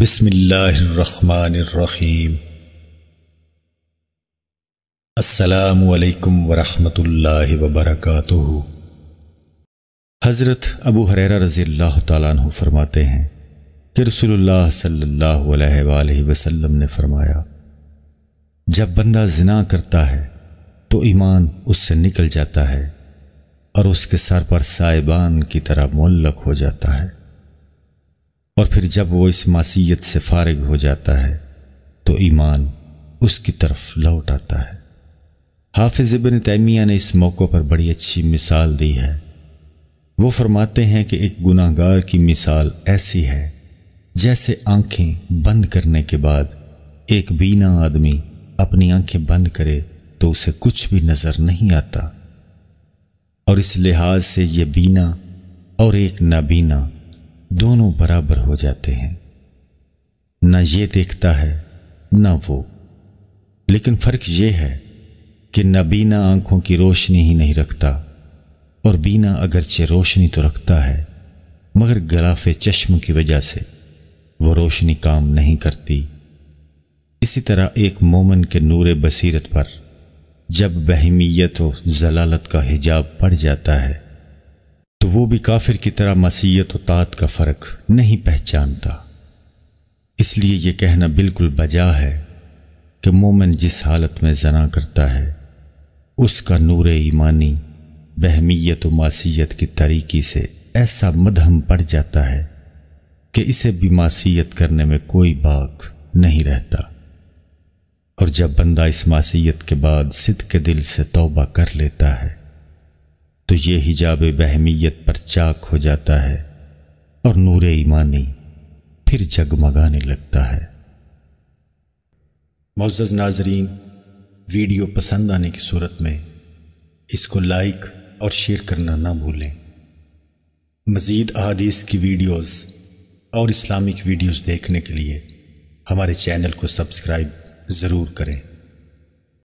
بسم اللہ الرحمن الرحیم۔ السلام علیکم ورحمۃ اللہ وبرکاتہ۔ حضرت ابو ہریرہ رضی اللہ تعالیٰ عنہ فرماتے ہیں کہ رسول اللہ صلی اللہ علیہ وآلہ وسلم نے فرمایا، جب بندہ زنا کرتا ہے تو ایمان اس سے نکل جاتا ہے اور اس کے سر پر سائبان کی طرح معلق ہو جاتا ہے، اور پھر جب وہ اس معصیت سے فارغ ہو جاتا ہے تو ایمان اس کی طرف لوٹ آتا ہے۔ حافظ ابن تیمیہ نے اس موقع پر بڑی اچھی مثال دی ہے۔ وہ فرماتے ہیں کہ ایک گناہ گار کی مثال ایسی ہے جیسے آنکھیں بند کرنے کے بعد ایک بینا آدمی اپنی آنکھیں بند کرے تو اسے کچھ بھی نظر نہیں آتا، اور اس لحاظ سے یہ بینا اور ایک نابینا دونوں برابر ہو جاتے ہیں، نہ یہ دیکھتا ہے نہ وہ، لیکن فرق یہ ہے کہ نابینا آنکھوں کی روشنی ہی نہیں رکھتا، اور بینا اگرچہ روشنی تو رکھتا ہے مگر غلاف چشم کی وجہ سے وہ روشنی کام نہیں کرتی۔ اسی طرح ایک مومن کے نور بصیرت پر جب بہیمیت و ضلالت کا حجاب پڑ جاتا ہے تو وہ بھی کافر کی طرح معصیت و طاعت کا فرق نہیں پہچانتا۔ اس لیے یہ کہنا بالکل بجا ہے کہ مومن جس حالت میں زنا کرتا ہے اس کا نور ایمانی بہمیت و معصیت کی تاریکی سے ایسا مدھم پڑ جاتا ہے کہ اسے بھی معصیت کرنے میں کوئی باک نہیں رہتا، اور جب بندہ اس معصیت کے بعد صدق کے دل سے توبہ کر لیتا ہے تو یہ حجاب بہمیت پر چاک ہو جاتا ہے اور نور ایمانی پھر جگمگانے لگتا ہے۔ معزز ناظرین، ویڈیو پسند آنے کی صورت میں اس کو لائک اور شیئر کرنا نہ بھولیں۔ مزید احادیث کی ویڈیوز اور اسلامک ویڈیوز دیکھنے کے لیے ہمارے چینل کو سبسکرائب ضرور کریں۔